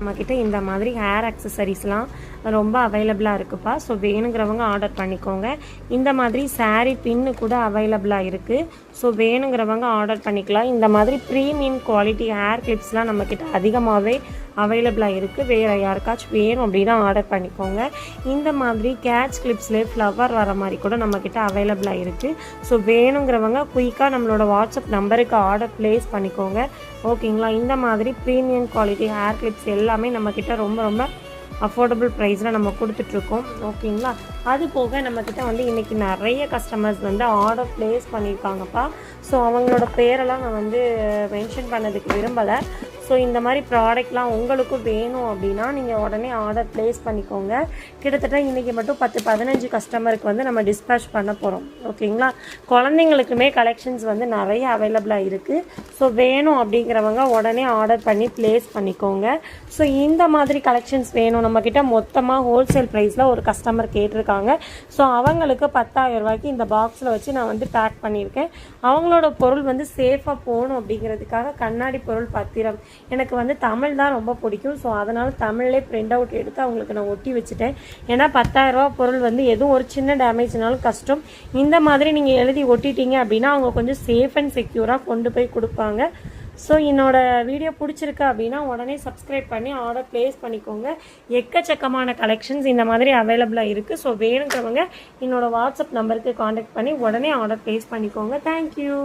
நம்மக்கிட்ட இந்த மாதிரி ஹேர் ஆக்சசரிஸ்லாம் ரொம்ப அவைலபிளாக இருக்குப்பா. ஸோ வேணுங்கிறவங்க ஆர்டர் பண்ணிக்கோங்க. இந்த மாதிரி சாரீ பின்னு கூட அவைலபிளாக இருக்குது. ஸோ வேணுங்கிறவங்க ஆர்டர் பண்ணிக்கலாம். இந்த மாதிரி ப்ரீமியம் குவாலிட்டி ஹேர் கிளிப்ஸ்லாம் நம்மக்கிட்ட அதிகமாகவே அவைலபிளாக இருக்குது. வேறு யாருக்காச்சும் வேணும் அப்படின்னா ஆர்டர் பண்ணிக்கோங்க. இந்த மாதிரி கேட்ச் கிளிப்ஸ்லேயே ஃப்ளவர் வர மாதிரி கூட நம்மக்கிட்ட அவைலபிளாக இருக்குது. ஸோ வேணுங்கிறவங்க குயிக்காக நம்மளோட வாட்ஸ்அப் நம்பருக்கு ஆர்டர் ப்ளேஸ் பண்ணிக்கோங்க. ஓகேங்களா. இந்த மாதிரி ப்ரீமியம் குவாலிட்டி ஹேர் கிளிப்ஸ் எல்லாமே நம்மக்கிட்ட ரொம்ப ரொம்ப அஃபோர்டபுள் ப்ரைஸில் நம்ம கொடுத்துட்ருக்கோம். ஓகேங்களா. அது போக நம்மக்கிட்ட வந்து இன்றைக்கி நிறைய கஸ்டமர்ஸ் வந்து ஆர்டர் ப்ளேஸ் பண்ணியிருக்காங்கப்பா. ஸோ அவங்களோட பேரெல்லாம் நான் வந்து மென்ஷன் பண்ணதுக்கு விரும்பலை. ஸோ இந்த மாதிரி ப்ராடக்ட்லாம் உங்களுக்கும் வேணும் அப்படின்னா நீங்கள் உடனே ஆர்டர் ப்ளேஸ் பண்ணிக்கோங்க. கிட்டத்தட்ட இன்றைக்கி மட்டும் 10-15 கஸ்டமருக்கு வந்து நம்ம டிஸ்பேச் பண்ண போகிறோம். ஓகேங்களா. குழந்தைங்களுக்குமே கலெக்ஷன்ஸ் வந்து நிறைய அவைலபிளாக இருக்குது. ஸோ வேணும் அப்படிங்கிறவங்க உடனே ஆர்டர் பண்ணி ப்ளேஸ் பண்ணிக்கோங்க. ஸோ இந்த மாதிரி கலெக்ஷன்ஸ் வேணும் நம்மக்கிட்ட மொத்தமாக ஹோல்சேல் ப்ரைஸில் ஒரு கஸ்டமர் கேட்டிருக்காங்க. ஸோ அவங்களுக்கு 10,000 ரூபாய்க்கு இந்த பாக்ஸில் வச்சு நான் வந்து பேக் பண்ணியிருக்கேன். அவங்களோட பொருள் வந்து சேஃபாக போகணும் அப்படிங்கிறதுக்காக கண்ணாடி பொருள் பத்திரம். எனக்கு வந்து தமிழ் தான் ரொம்ப பிடிக்கும். ஸோ அதனால் தமிழ்லேயே பிரிண்ட் அவுட் எடுத்து அவங்களுக்கு நான் ஒட்டி வச்சுட்டேன். ஏன்னா 10,000 ரூபா பொருள் வந்து எதுவும் ஒரு சின்ன டேமேஜ்னாலும் கஷ்டம். இந்த மாதிரி நீங்கள் எழுதி ஒட்டிட்டீங்க அப்படின்னா அவங்க கொஞ்சம் சேஃப் அண்ட் செக்யூராக கொண்டு போய் கொடுப்பாங்க. ஸோ என்னோட வீடியோ பிடிச்சிருக்கு அப்படின்னா உடனே சப்ஸ்கிரைப் பண்ணி ஆர்டர் ப்ளேஸ் பண்ணிக்கோங்க. எக்கச்சக்கமான கலெக்ஷன்ஸ் இந்த மாதிரி அவைலபிளாக இருக்குது. ஸோ வேணுங்கிறவங்க என்னோட வாட்ஸ்அப் நம்பருக்கு காண்டாக்ட் பண்ணி உடனே ஆர்டர் ப்ளேஸ் பண்ணிக்கோங்க. தேங்க்யூ.